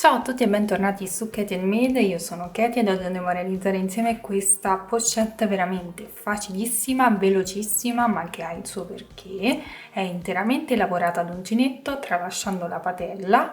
Ciao a tutti e bentornati su Katie Made, io sono Katie ed oggi andiamo a realizzare insieme questa pochette veramente facilissima, velocissima, ma che ha il suo perché. È interamente lavorata ad uncinetto tralasciando la patella.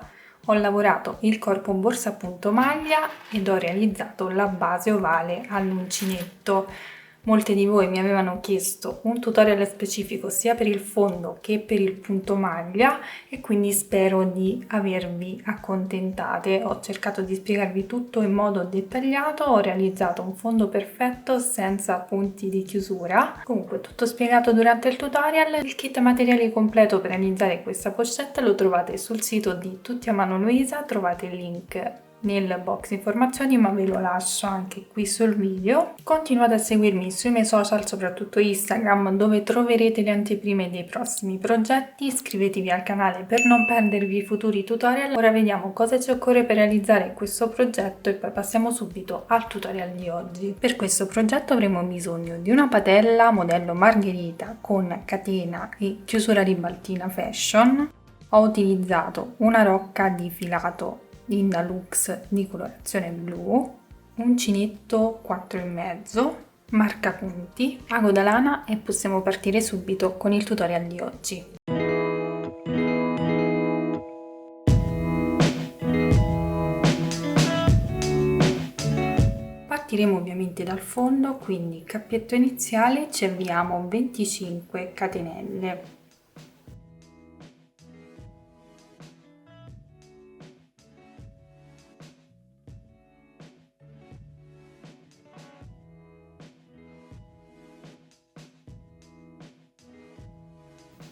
Ho lavorato il corpo borsa a punto maglia ed ho realizzato la base ovale all'uncinetto. Molte di voi mi avevano chiesto un tutorial specifico sia per il fondo che per il punto maglia e quindi spero di avervi accontentate. Ho cercato di spiegarvi tutto in modo dettagliato, ho realizzato un fondo perfetto senza punti di chiusura. Comunque tutto spiegato durante il tutorial. Il kit materiali completo per realizzare questa pochette lo trovate sul sito di Tutti a Mano Luisa, trovate il link nel box informazioni, ma ve lo lascio anche qui sul video. Continuate a seguirmi sui miei social, soprattutto Instagram, dove troverete le anteprime dei prossimi progetti. Iscrivetevi al canale per non perdervi i futuri tutorial. Ora vediamo cosa ci occorre per realizzare questo progetto e poi passiamo subito al tutorial di oggi. Per questo progetto avremo bisogno di una patella modello Margherita con catena e chiusura ribaltina fashion. Ho utilizzato una rocca di filato Linda Lux di colorazione blu, uncinetto 4,5, marcapunti, ago da lana e possiamo partire subito con il tutorial di oggi. Partiremo ovviamente dal fondo, quindi cappietto iniziale ci avviamo 25 catenelle.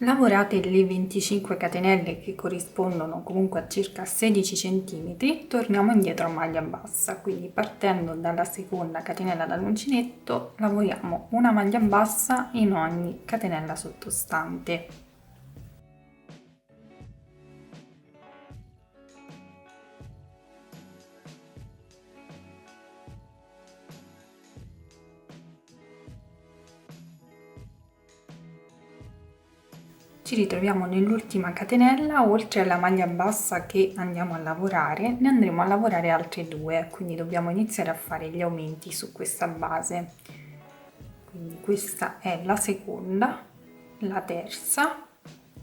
Lavorate le 25 catenelle che corrispondono comunque a circa 16 cm, torniamo indietro a maglia bassa, quindi partendo dalla seconda catenella dall'uncinetto lavoriamo una maglia bassa in ogni catenella sottostante. Ci ritroviamo nell'ultima catenella, oltre alla maglia bassa che andiamo a lavorare, ne andremo a lavorare altre due, quindi dobbiamo iniziare a fare gli aumenti su questa base. Quindi questa è la seconda, la terza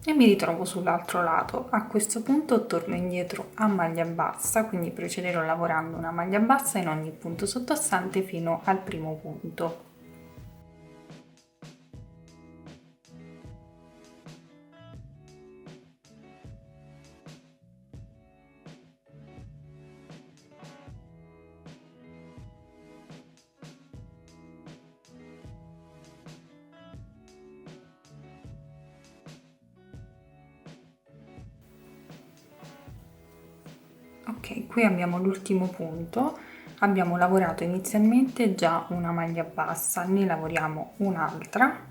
e mi ritrovo sull'altro lato. A questo punto torno indietro a maglia bassa, quindi procederò lavorando una maglia bassa in ogni punto sottostante fino al primo punto. Ok, qui abbiamo l'ultimo punto. Abbiamo lavorato inizialmente già una maglia bassa, ne lavoriamo un'altra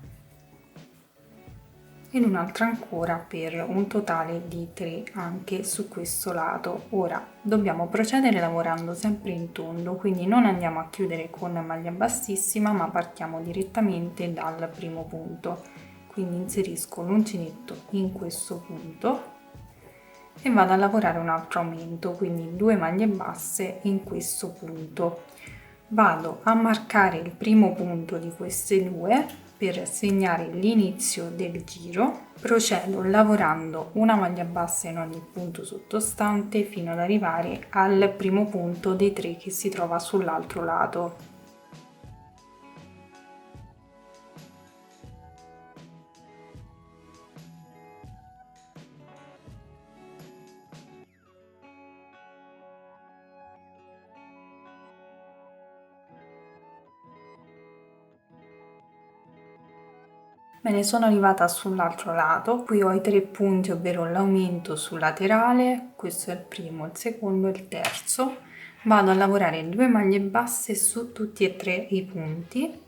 ed un'altra ancora per un totale di 3 anche su questo lato. Ora dobbiamo procedere lavorando sempre in tondo, quindi non andiamo a chiudere con maglia bassissima ma partiamo direttamente dal primo punto. Quindi inserisco l'uncinetto in questo punto e vado a lavorare un altro aumento, quindi 2 maglie basse in questo punto. Vado a marcare il primo punto di queste due per segnare l'inizio del giro. Procedo lavorando una maglia bassa in ogni punto sottostante fino ad arrivare al primo punto dei 3 che si trova sull'altro lato. Bene, sono arrivata sull'altro lato, qui ho i 3 punti, ovvero l'aumento sul laterale, questo è il primo, il secondo e il terzo. Vado a lavorare 2 maglie basse su tutti e 3 i punti.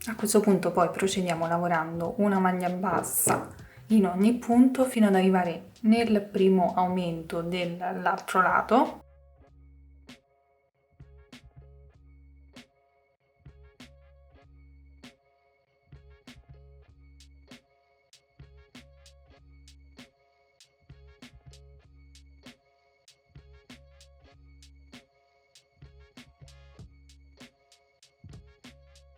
A questo punto poi procediamo lavorando una maglia bassa in ogni punto fino ad arrivare nel primo aumento dell'altro lato.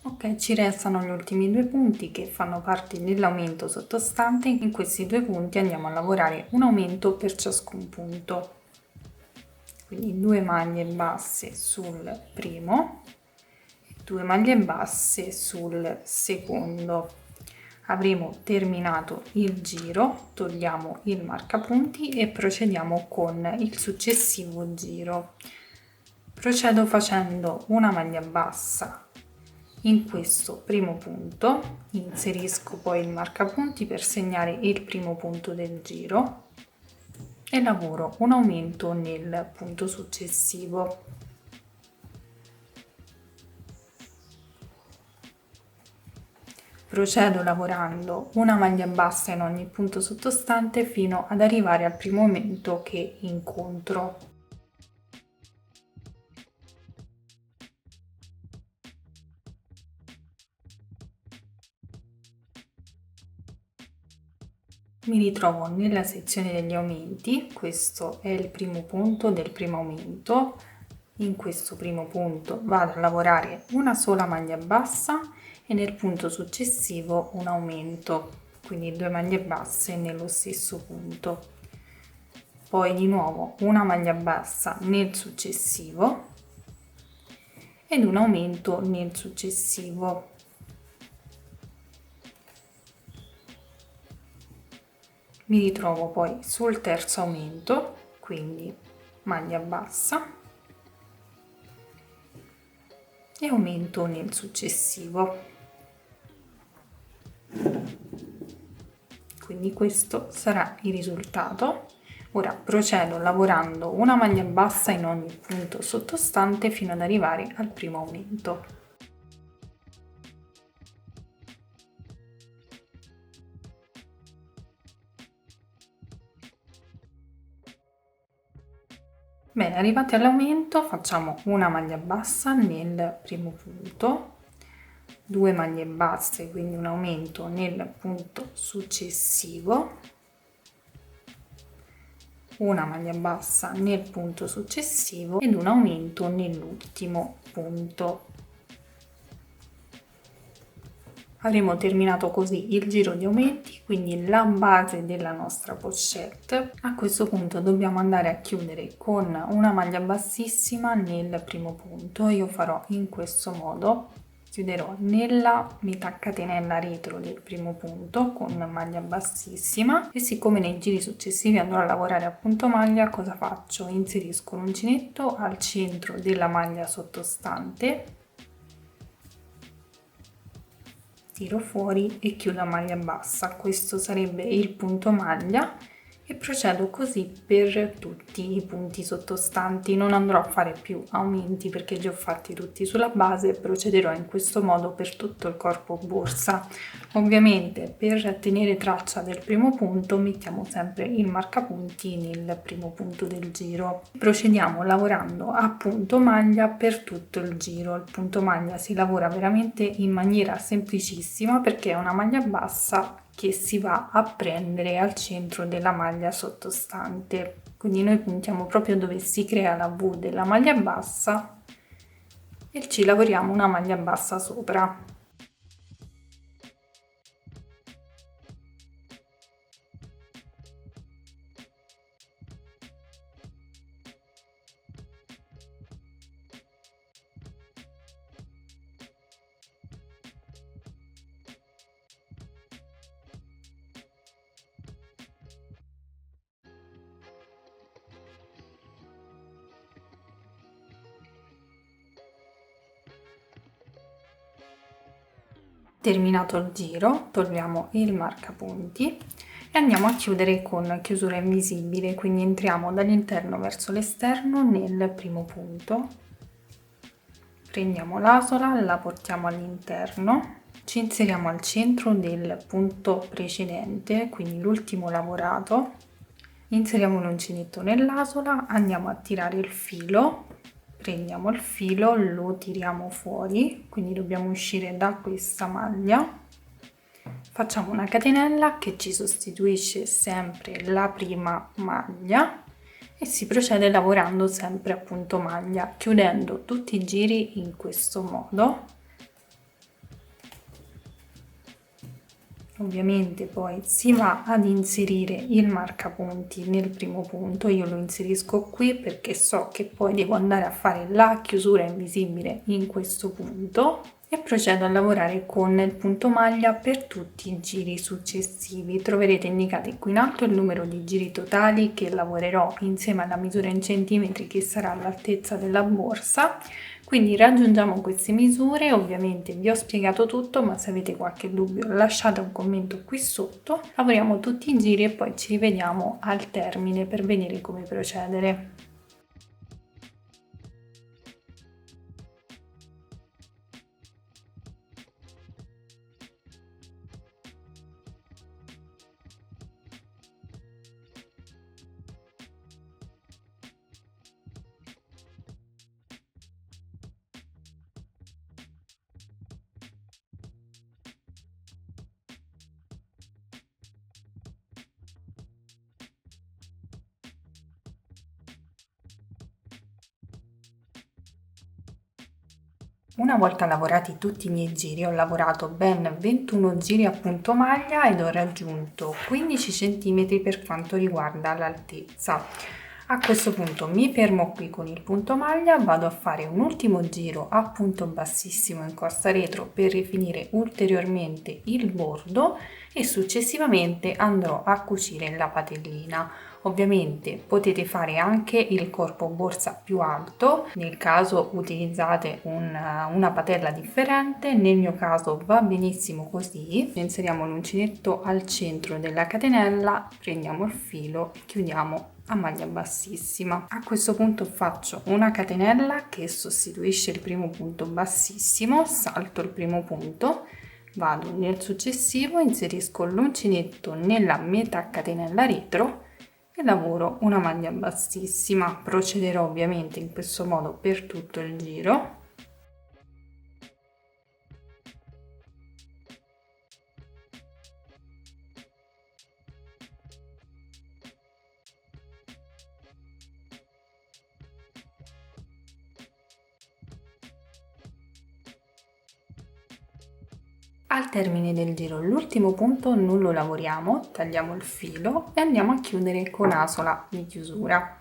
Ok, ci restano gli ultimi due punti che fanno parte dell'aumento sottostante. In questi due punti andiamo a lavorare un aumento per ciascun punto. Quindi 2 maglie basse sul primo e 2 maglie basse sul secondo. Avremo terminato il giro, togliamo il marcapunti e procediamo con il successivo giro. Procedo facendo una maglia bassa in questo primo punto, inserisco poi il marcapunti per segnare il primo punto del giro e lavoro un aumento nel punto successivo. Procedo lavorando una maglia bassa in ogni punto sottostante fino ad arrivare al primo aumento che incontro. Mi ritrovo nella sezione degli aumenti, questo è il primo punto del primo aumento. In questo primo punto vado a lavorare una sola maglia bassa e nel punto successivo un aumento, quindi 2 maglie basse nello stesso punto. Poi di nuovo una maglia bassa nel successivo ed un aumento nel successivo. Mi ritrovo poi sul terzo aumento, quindi maglia bassa e aumento nel successivo. Quindi questo sarà il risultato. Ora procedo lavorando una maglia bassa in ogni punto sottostante fino ad arrivare al primo aumento. Bene, arrivati all'aumento facciamo una maglia bassa nel primo punto, 2 maglie basse, quindi un aumento nel punto successivo, una maglia bassa nel punto successivo ed un aumento nell'ultimo punto. Avremo terminato così il giro di aumenti, quindi la base della nostra pochette. A questo punto dobbiamo andare a chiudere con una maglia bassissima nel primo punto. Io farò in questo modo, chiuderò nella metà catenella retro del primo punto con maglia bassissima e siccome nei giri successivi andrò a lavorare a punto maglia, cosa faccio? Inserisco l'uncinetto al centro della maglia sottostante, tiro fuori e chiudo a maglia bassa. Questo sarebbe il punto maglia e procedo così per tutti i punti sottostanti. Non andrò a fare più aumenti perché li ho fatti tutti sulla base e procederò in questo modo per tutto il corpo borsa. Ovviamente per tenere traccia del primo punto mettiamo sempre il marcapunti nel primo punto del giro. Procediamo lavorando a punto maglia per tutto il giro. Il punto maglia si lavora veramente in maniera semplicissima perché è una maglia bassa che si va a prendere al centro della maglia sottostante, quindi noi puntiamo proprio dove si crea la V della maglia bassa e ci lavoriamo una maglia bassa sopra. Terminato il giro, togliamo il marcapunti e andiamo a chiudere con chiusura invisibile, quindi entriamo dall'interno verso l'esterno nel primo punto, prendiamo l'asola, la portiamo all'interno ci inseriamo al centro del punto precedente, quindi l'ultimo lavorato, inseriamo l'uncinetto nell'asola, andiamo a tirare il filo, prendiamo il filo, lo tiriamo fuori, quindi dobbiamo uscire da questa maglia, facciamo una catenella che ci sostituisce sempre la prima maglia e si procede lavorando sempre a punto maglia, chiudendo tutti i giri in questo modo. Ovviamente poi si va ad inserire il marcapunti nel primo punto, io lo inserisco qui perché so che poi devo andare a fare la chiusura invisibile in questo punto e procedo a lavorare con il punto maglia per tutti i giri successivi. Troverete indicati qui in alto il numero di giri totali che lavorerò insieme alla misura in centimetri che sarà l'altezza della borsa. Quindi raggiungiamo queste misure, ovviamente vi ho spiegato tutto, ma se avete qualche dubbio lasciate un commento qui sotto. Lavoriamo tutti i giri e poi ci rivediamo al termine per vedere come procedere. Una volta lavorati tutti i miei giri, ho lavorato ben 21 giri a punto maglia ed ho raggiunto 15 cm per quanto riguarda l'altezza. A questo punto mi fermo qui con il punto maglia, vado a fare un ultimo giro a punto bassissimo in corsa retro per rifinire ulteriormente il bordo e successivamente andrò a cucire la patellina. Ovviamente potete fare anche il corpo borsa più alto, nel caso utilizzate una patella differente, nel mio caso va benissimo così. Inseriamo l'uncinetto al centro della catenella, prendiamo il filo e chiudiamo a maglia bassissima. A questo punto faccio una catenella che sostituisce il primo punto bassissimo, salto il primo punto, vado nel successivo, inserisco l'uncinetto nella metà catenella retro e lavoro una maglia bassissima. Procederò ovviamente in questo modo per tutto il giro. Al termine del giro l'ultimo punto non lo lavoriamo, tagliamo il filo e andiamo a chiudere con asola di chiusura.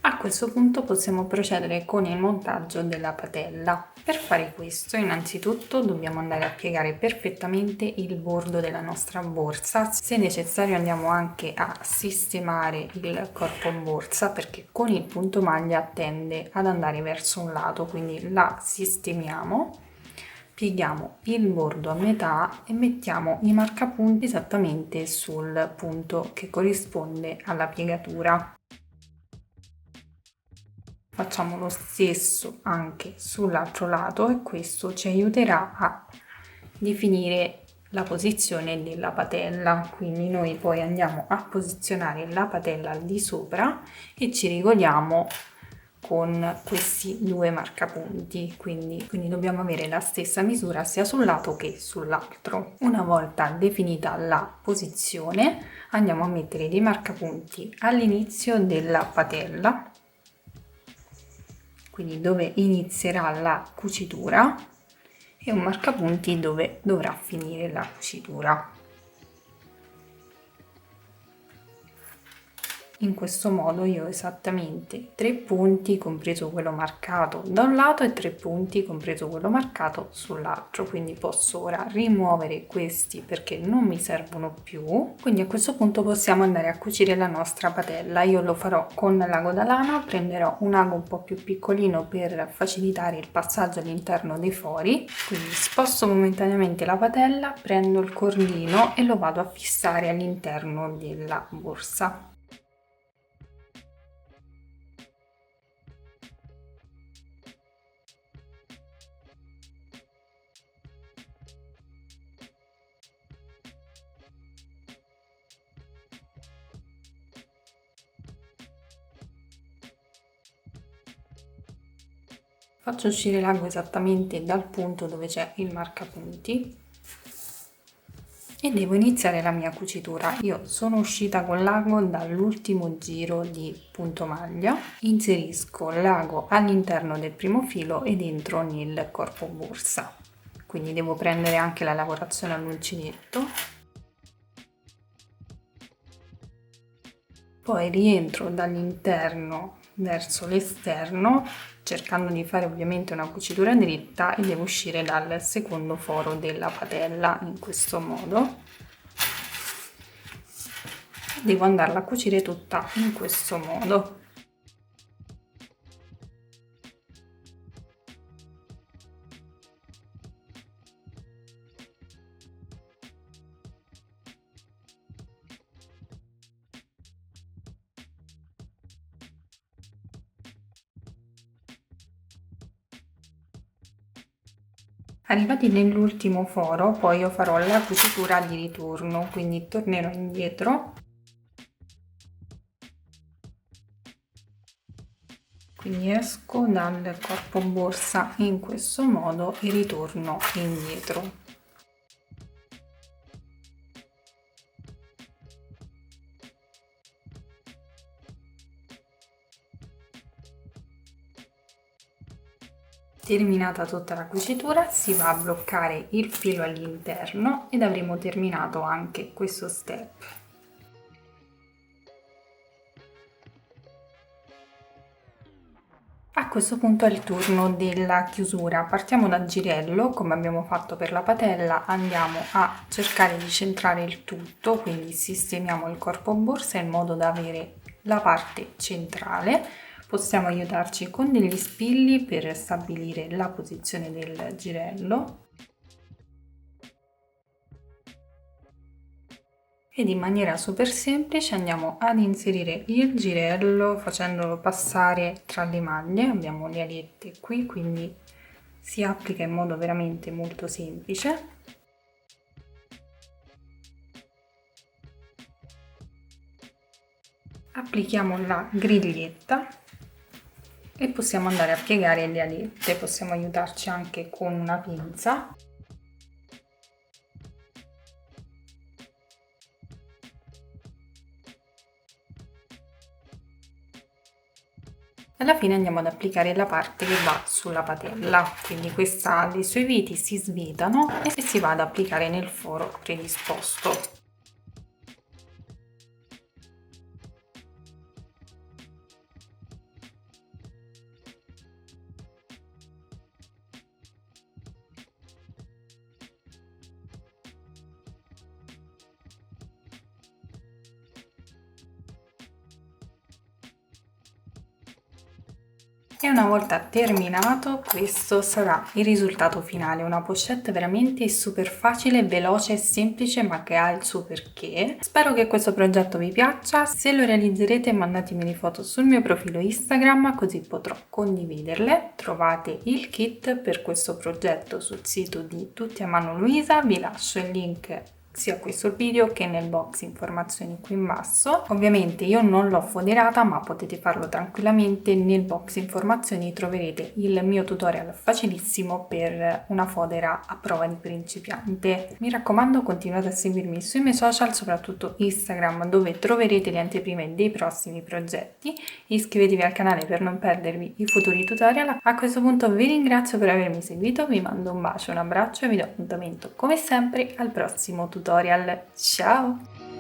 A questo punto possiamo procedere con il montaggio della patella. Per fare questo innanzitutto dobbiamo andare a piegare perfettamente il bordo della nostra borsa, se necessario andiamo anche a sistemare il corpo borsa perché con il punto maglia tende ad andare verso un lato, quindi la sistemiamo, pieghiamo il bordo a metà e mettiamo i marcapunti esattamente sul punto che corrisponde alla piegatura. Facciamo lo stesso anche sull'altro lato e questo ci aiuterà a definire la posizione della patella. Quindi noi poi andiamo a posizionare la patella al di sopra e ci regoliamo con questi due marcapunti, quindi dobbiamo avere la stessa misura sia sul lato che sull'altro. Una volta definita la posizione andiamo a mettere dei marcapunti all'inizio della patella, quindi dove inizierà la cucitura, e un marcapunti dove dovrà finire la cucitura. In questo modo io ho esattamente 3 punti compreso quello marcato da un lato e 3 punti compreso quello marcato sull'altro, quindi posso ora rimuovere questi perché non mi servono più. Quindi a questo punto possiamo andare a cucire la nostra patella. Io lo farò con l'ago da lana, prenderò un ago un po' più piccolino per facilitare il passaggio all'interno dei fori, quindi sposto momentaneamente la patella, prendo il cordino e lo vado a fissare all'interno della borsa. Faccio uscire l'ago esattamente dal punto dove c'è il marcapunti e devo iniziare la mia cucitura. Io sono uscita con l'ago dall'ultimo giro di punto maglia, inserisco l'ago all'interno del primo filo ed entro nel corpo borsa, quindi devo prendere anche la lavorazione all'uncinetto, poi rientro dall'interno verso l'esterno cercando di fare ovviamente una cucitura dritta e devo uscire dal secondo foro della patella in questo modo. Devo andarla a cucire tutta in questo modo. Arrivati nell'ultimo foro, poi io farò la cucitura di ritorno, quindi tornerò indietro, quindi esco dal corpo borsa in questo modo e ritorno indietro. Terminata tutta la cucitura si va a bloccare il filo all'interno ed avremo terminato anche questo step. A questo punto è il turno della chiusura. Partiamo dal girello, come abbiamo fatto per la patella, andiamo a cercare di centrare il tutto, quindi sistemiamo il corpo borsa in modo da avere la parte centrale. Possiamo aiutarci con degli spilli per stabilire la posizione del girello ed in maniera super semplice andiamo ad inserire il girello facendolo passare tra le maglie. Abbiamo le alette qui, quindi si applica in modo veramente molto semplice. Applichiamo la griglietta e possiamo andare a piegare le alette. Possiamo aiutarci anche con una pinza. Alla fine andiamo ad applicare la parte che va sulla patella, quindi le sue viti si svitano e si va ad applicare nel foro predisposto. E una volta terminato, questo sarà il risultato finale, una pochette veramente super facile, veloce e semplice, ma che ha il suo perché. Spero che questo progetto vi piaccia. Se lo realizzerete mandatemi le foto sul mio profilo Instagram così potrò condividerle. Trovate il kit per questo progetto sul sito di Tutti a Mano Luisa, vi lascio il link sia qui sul video che nel box informazioni qui in basso. Ovviamente io non l'ho foderata, ma potete farlo tranquillamente. Nel box informazioni troverete il mio tutorial facilissimo per una fodera a prova di principiante. Mi raccomando, continuate a seguirmi sui miei social, soprattutto Instagram, dove troverete le anteprime dei prossimi progetti. Iscrivetevi al canale per non perdervi i futuri tutorial. A questo punto vi ringrazio per avermi seguito, vi mando un bacio, un abbraccio e vi do appuntamento come sempre al prossimo tutorial. Ciao!